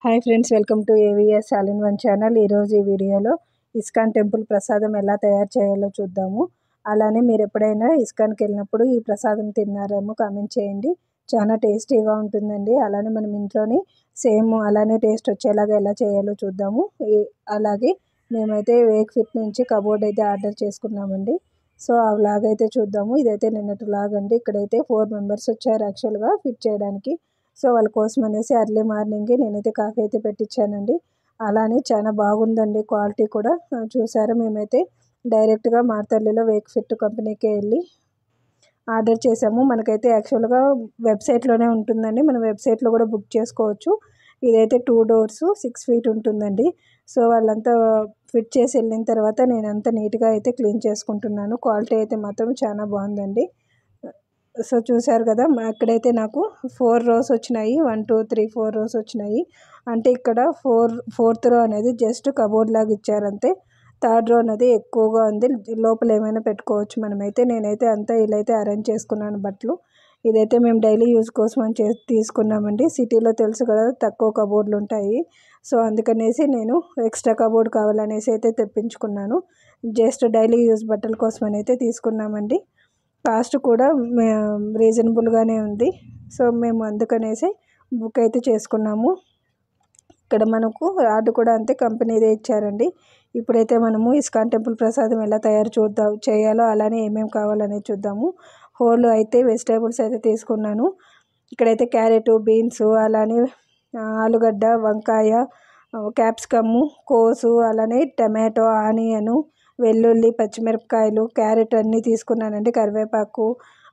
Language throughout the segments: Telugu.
Hi friends, welcome to AVS all in one channel. ఈరోజు ఈ వీడియోలో ఇస్కాన్ టెంపుల్ ప్రసాదం ఎలా తయారు చేయాలో చూద్దాము. అలానే మీరు ఎప్పుడైనా ఇస్కాన్కి వెళ్ళినప్పుడు ఈ ప్రసాదం తిన్నారేమో కామెంట్ చేయండి. చాలా టేస్టీగా ఉంటుందండి. అలానే మనం ఇంట్లోనే సేమ్ అలానే టేస్ట్ వచ్చేలాగా ఎలా చేయాలో చూద్దాము. అలాగే మేమైతే వేక్ ఫిట్ నుంచి కబోర్డ్ అయితే ఆర్డర్ చేసుకున్నామండి. సో ఆ వ్లాగ్ అయితే చూద్దాము. ఇదైతే నిన్నటి వ్లాగ్ అండి. ఇక్కడైతే 4 మెంబర్స్ వచ్చారు యాక్చువల్గా ఫిట్ చేయడానికి. సో వాళ్ళ కోసం అనేసి ఎర్లీ మార్నింగే నేనైతే కాఫీ అయితే పెట్టించానండి. అలానే చాలా బాగుందండి క్వాలిటీ కూడా. చూసారా, మేమైతే డైరెక్ట్గా మార్తల్లిలో వేక్ ఫిట్ కంపెనీకే వెళ్ళి ఆర్డర్ చేసాము. మనకైతే యాక్చువల్గా వెబ్సైట్లోనే ఉంటుందండి. మనం వెబ్సైట్లో కూడా బుక్ చేసుకోవచ్చు. ఇదైతే 2 డోర్స్ 6 ఫీట్ ఉంటుందండి. సో వాళ్ళంతా ఫిట్ చేసి వెళ్ళిన తర్వాత నేను అంతా నీట్గా అయితే క్లీన్ చేసుకుంటున్నాను. క్వాలిటీ అయితే మాత్రం చాలా బాగుందండి. సో చూసారు కదా, అక్కడైతే నాకు 4 రోస్ వచ్చినాయి. 1 2 3 4 రోస్ వచ్చినాయి. అంటే ఇక్కడ ఫోర్త్ రో అనేది జస్ట్ కబోర్డ్ లాగా ఇచ్చారంతే. థర్డ్ రో అనేది ఎక్కువగా ఉంది, లోపల ఏమైనా పెట్టుకోవచ్చు మనమైతే. నేనైతే అంతా ఇలా అయితే అరేంజ్ చేసుకున్నాను బట్టలు. ఇదైతే మేము డైలీ యూజ్ కోసం అని తీసుకున్నామండి. సిటీలో తెలుసు కదా, తక్కువ కబోర్డ్లు ఉంటాయి. సో అందుకనేసి నేను ఎక్స్ట్రా కబోర్డ్ కావాలనేసి అయితే తెప్పించుకున్నాను. జస్ట్ డైలీ యూజ్ బట్టల కోసం అయితే తీసుకున్నామండి. కాస్ట్ కూడా రీజనబుల్గానే ఉంది. సో మేము అందుకనేసి బుక్ అయితే చేసుకున్నాము. ఇక్కడ మనకు రాడ్ కూడా అంతే కంపెనీదే ఇచ్చారండి. ఇప్పుడైతే మనము ఇస్కాన్ టెంపుల్ ప్రసాదం ఎలా చేయాలో అలానే ఏమేమి కావాలనేది చూద్దాము. హోల్ అయితే వెజిటేబుల్స్ అయితే తీసుకున్నాను. ఇక్కడైతే క్యారెట్, బీన్స్, అలానే ఆలుగడ్డ, వంకాయ, క్యాప్సికము, కోసు, అలానే టమాటో, ఆనియను, వెల్లుల్లి, పచ్చిమిరపకాయలు, క్యారెట్ అన్నీ తీసుకున్నానండి. కరివేపాకు,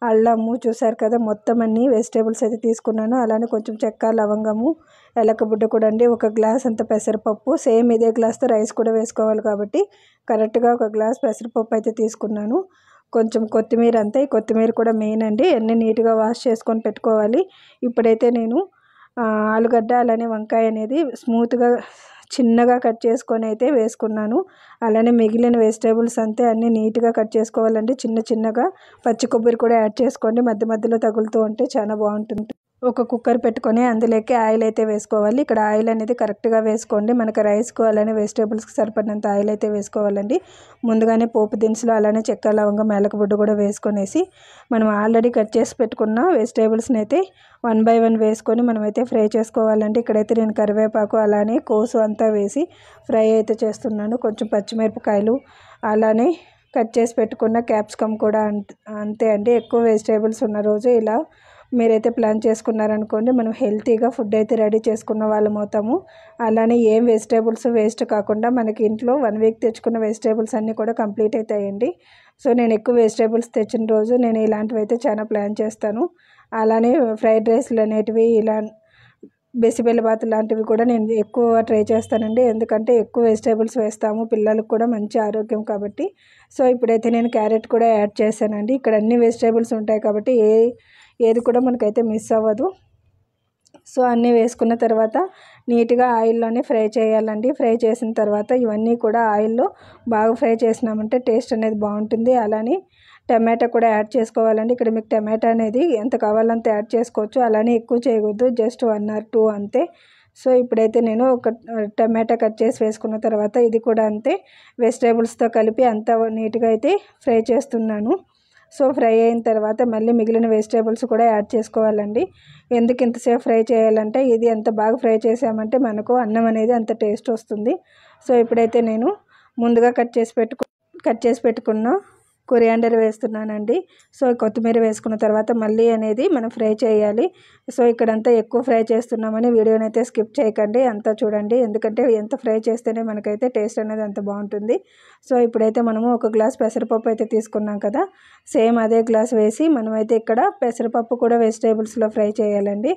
అల్లము, చూసారు కదా మొత్తం అన్ని వెజిటేబుల్స్ అయితే తీసుకున్నాను. అలానే కొంచెం చెక్క, లవంగము, ఎలకబుడ్డ కూడా అండి. 1 గ్లాస్ అంత పెసరపప్పు, సేమ్ ఇదే గ్లాస్తో రైస్ కూడా వేసుకోవాలి కాబట్టి కరెక్ట్గా 1 గ్లాస్ పెసరపప్పు అయితే తీసుకున్నాను. కొంచెం కొత్తిమీర అంతే. ఈ కొత్తిమీర కూడా మెయిన్ అండి. అన్నీ నీట్గా వాష్ చేసుకొని పెట్టుకోవాలి. ఇప్పుడైతే నేను ఆలుగడ్డ అలానే వంకాయ అనేది స్మూత్గా చిన్నగా కట్ చేసుకొని అయితే వేసుకున్నాను. అలానే మిగిలిన వెజిటేబుల్స్ అంతే అన్నీ నీట్గా కట్ చేసుకోవాలండి. చిన్నగా పచ్చి కొబ్బరి కూడా యాడ్ చేసుకోండి. మధ్య మధ్యలో తగులుతూ ఉంటే చాలా బాగుంటుంది. ఒక కుక్కర్ పెట్టుకొని అందులోకి ఆయిల్ అయితే వేసుకోవాలి. ఇక్కడ ఆయిల్ అనేది కరెక్ట్గా వేసుకోండి. మనకు రైస్కు అలానే వెజిటేబుల్స్కి సరిపడినంత ఆయిల్ అయితే వేసుకోవాలండి. ముందుగానే పోపు దినుసులు అలానే చెక్క, లవంగం, ఏలకబుడ్డ కూడా వేసుకొనేసి మనం ఆల్రెడీ కట్ చేసి పెట్టుకున్న వెజిటేబుల్స్ని అయితే 1 బై 1 వేసుకొని మనమైతే ఫ్రై చేసుకోవాలండి. ఇక్కడైతే నేను కరివేపాకు అలానే కోసు అంతా వేసి ఫ్రై అయితే చేస్తున్నాను. కొంచెం పచ్చిమిరపకాయలు, అలానే కట్ చేసి పెట్టుకున్న క్యాప్సికమ్ కూడా అంతే అండి. ఎక్కువ వెజిటేబుల్స్ ఉన్న రోజు ఇలా మీరైతే ప్లాన్ చేసుకున్నారనుకోండి, మనం హెల్తీగా ఫుడ్ అయితే రెడీ చేసుకున్న వాళ్ళం అవుతాము. అలానే ఏం వెజిటేబుల్స్ వేస్ట్ కాకుండా మనకి ఇంట్లో 1 వీక్ తెచ్చుకున్న వెజిటేబుల్స్ అన్నీ కూడా కంప్లీట్ అవుతాయండి. సో నేను ఎక్కువ వెజిటేబుల్స్ తెచ్చిన రోజు నేను ఇలాంటివి అయితే చాలా ప్లాన్ చేస్తాను. అలానే ఫ్రైడ్ రైస్లు అనేటివి, ఇలా బెసిబెల్లబాత్ లాంటివి కూడా నేను ఎక్కువ ట్రై చేస్తానండి. ఎందుకంటే ఎక్కువ వెజిటేబుల్స్ వేస్తాము, పిల్లలకు కూడా మంచి ఆరోగ్యం కాబట్టి. సో ఇప్పుడైతే నేను క్యారెట్ కూడా యాడ్ చేశానండి. ఇక్కడ అన్ని వెజిటేబుల్స్ ఉంటాయి కాబట్టి ఏది కూడా మనకైతే మిస్ అవ్వదు. సో అన్నీ వేసుకున్న తర్వాత నీట్గా ఆయిల్లోనే ఫ్రై చేయాలండి. ఫ్రై చేసిన తర్వాత ఇవన్నీ కూడా ఆయిల్లో బాగా ఫ్రై చేసినామంటే టేస్ట్ అనేది బాగుంటుంది. అలానే టమాటా కూడా యాడ్ చేసుకోవాలండి. ఇక్కడ మీకు టమాటా అనేది ఎంత కావాలంత యాడ్ చేసుకోవచ్చు. అలానే ఎక్కువ చేయకూడదు, జస్ట్ 1 or 2 అంతే. సో ఇప్పుడైతే నేను ఒక టమాటా కట్ చేసి వేసుకున్న తర్వాత ఇది కూడా అంతే వెజిటేబుల్స్తో కలిపి అంతా నీట్గా అయితే ఫ్రై చేస్తున్నాను. సో ఫ్రై అయిన తర్వాత మళ్ళీ మిగిలిన వెజిటేబుల్స్ కూడా యాడ్ చేసుకోవాలండి. ఎందుకు ఇంతసేపు ఫ్రై చేయాలంటే ఇది ఎంత బాగా ఫ్రై చేసామంటే మనకు అన్నం అనేది అంత టేస్ట్ వస్తుంది. సో ఇప్పుడైతే నేను ముందుగా కట్ చేసి పెట్టుకున్న కొరియాండర్ వేస్తున్నానండి. సో కొత్తిమీర వేసుకున్న తర్వాత మళ్ళీ అనేది మనం ఫ్రై చేయాలి. సో ఇక్కడంతా ఎక్కువ ఫ్రై చేస్తున్నామని వీడియోని అయితే స్కిప్ చేయకండి, అంతా చూడండి. ఎందుకంటే ఎంత ఫ్రై చేస్తేనే మనకైతే టేస్ట్ అనేది అంత బాగుంటుంది. సో ఇప్పుడైతే మనము 1 గ్లాస్ పెసరపప్పు అయితే తీసుకున్నాం కదా, సేమ్ అదే గ్లాస్ వేసి మనమైతే ఇక్కడ పెసరపప్పు కూడా వెజిటేబుల్స్లో ఫ్రై చేయాలండి.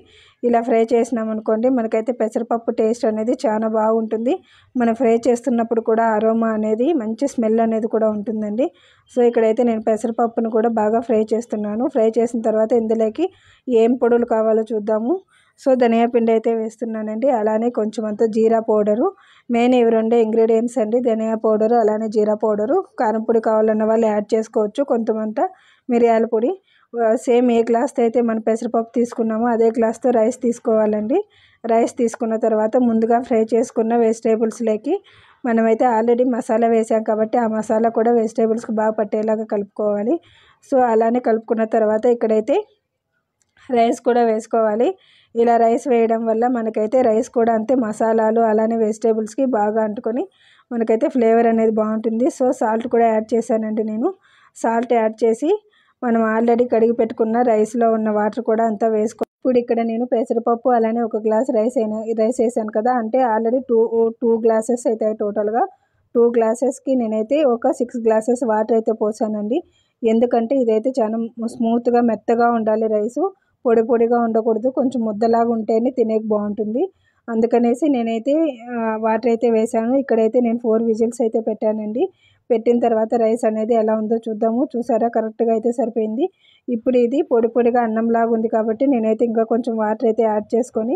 ఇలా ఫ్రై చేసినామనుకోండి మనకైతే పెసరపప్పు టేస్ట్ అనేది చాలా బాగుంటుంది. మనం ఫ్రై చేస్తున్నప్పుడు కూడా అరోమా అనేది మంచి స్మెల్ అనేది కూడా ఉంటుందండి. సో ఇక్కడైతే నేను పెసరపప్పును కూడా బాగా ఫ్రై చేస్తున్నాను. ఫ్రై చేసిన తర్వాత ఇందులోకి ఏం పొడులు కావాలో చూద్దాము. సో ధనియా పిండి అయితే వేస్తున్నానండి. అలానే కొంచెం అంతా జీరా పౌడరు, మెయిన్ ఇవి 2 ఇంగ్రీడియంట్స్ అండి. ధనియా పౌడరు అలానే జీరా పౌడరు. కారం పొడి కావాలన్న వాళ్ళు యాడ్ చేసుకోవచ్చు, కొంతమంత మిరియాల పొడి, సేమ్ ఏ గ్లాస్తో అయితే మనం పెసరపప్పు తీసుకున్నామో అదే గ్లాస్తో రైస్ తీసుకోవాలండి. రైస్ తీసుకున్న తర్వాత ముందుగా ఫ్రై చేసుకున్న వెజిటేబుల్స్లోకి మనమైతే ఆల్రెడీ మసాలా వేసాం కాబట్టి ఆ మసాలా కూడా వెజిటేబుల్స్కి బాగా పట్టేలాగా కలుపుకోవాలి. సో అలానే కలుపుకున్న తర్వాత ఇక్కడైతే రైస్ కూడా వేసుకోవాలి. ఇలా రైస్ వేయడం వల్ల మనకైతే రైస్ కూడా అంతే మసాలాలు అలానే వెజిటేబుల్స్కి బాగా అంటుకొని మనకైతే ఫ్లేవర్ అనేది బాగుంటుంది. సో సాల్ట్ కూడా యాడ్ చేశానండి నేను. సాల్ట్ యాడ్ చేసి మనం ఆల్రెడీ కడిగి పెట్టుకున్న రైస్లో ఉన్న వాటర్ కూడా అంతా ఇప్పుడు ఇక్కడ నేను పెసరపప్పు అలానే ఒక గ్లాస్ రైస్ వేసాను కదా, అంటే ఆల్రెడీ టూ గ్లాసెస్ అవుతాయి టోటల్గా. 2 గ్లాసెస్కి నేనైతే ఒక 6 గ్లాసెస్ వాటర్ అయితే పోసానండి. ఎందుకంటే ఇదైతే చాలా స్మూత్గా మెత్తగా ఉండాలి రైసు, పొడి పొడిగా ఉండకూడదు, కొంచెం ముద్దలాగా ఉంటేనే తినేకి బాగుంటుంది. అందుకనేసి నేనైతే వాటర్ అయితే వేసాను. ఇక్కడైతే నేను 4 విజిల్స్ అయితే పెట్టానండి. పెట్టిన తర్వాత రైస్ అనేది ఎలా ఉందో చూద్దాము. చూసారా, కరెక్ట్గా అయితే సరిపోయింది. ఇప్పుడు ఇది పొడి పొడిగా అన్నంలాగా ఉంది కాబట్టి నేనైతే ఇంకా కొంచెం వాటర్ అయితే యాడ్ చేసుకొని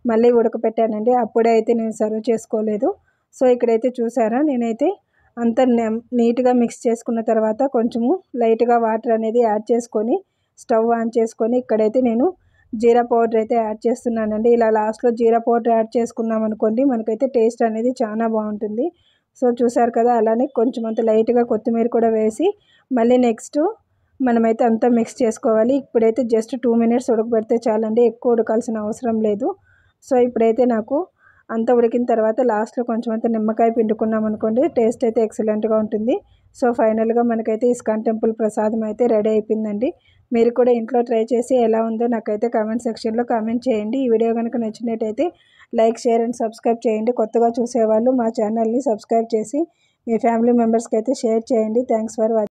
మళ్ళీ ఉడకపెట్టానండి. అప్పుడే అయితే నేను సర్వ్ చేసుకోలేదు. సో ఇక్కడైతే చూసారా, నేనైతే అంతా నీట్గా మిక్స్ చేసుకున్న తర్వాత కొంచెము లైట్గా వాటర్ అనేది యాడ్ చేసుకొని స్టవ్ ఆన్ చేసుకొని ఇక్కడైతే నేను జీరా పౌడర్ అయితే యాడ్ చేస్తున్నానండి. ఇలా లాస్ట్లో జీరా పౌడర్ యాడ్ చేసుకున్నాం అనుకోండి మనకైతే టేస్ట్ అనేది చాలా బాగుంటుంది. సో చూసారు కదా, అలానే కొంచెం అంత లైట్గా కొత్తిమీర కూడా వేసి మళ్ళీ నెక్స్ట్ మనమైతే అంతా మిక్స్ చేసుకోవాలి. ఇప్పుడైతే జస్ట్ 2 మినిట్స్ ఉడకబెడితే చాలండి, ఎక్కువ ఉడకాల్సిన అవసరం లేదు. సో ఇప్పుడైతే నాకు అంతా ఉడికిన తర్వాత లాస్ట్లో కొంచెం అంత నిమ్మకాయ పిండుకున్నాం అనుకోండి టేస్ట్ అయితే ఎక్సలెంట్గా ఉంటుంది. సో ఫైనల్గా మనకైతే ఇస్కాన్ టెంపుల్ ప్రసాదం అయితే రెడీ అయిపోయిందండి. మీరు కూడా ఇంట్లో ట్రై చేసి ఎలా ఉందో నాకైతే కామెంట్ సెక్షన్లో కామెంట్ చేయండి. ఈ వీడియో కనుక నచ్చినట్టయితే లైక్, షేర్ అండ్ సబ్స్క్రైబ్ చేయండి. కొత్తగా చూసేవాళ్ళు మా ఛానల్ని సబ్స్క్రైబ్ చేసి మీ ఫ్యామిలీ మెంబర్స్కి అయితే షేర్ చేయండి. Thanks for watching.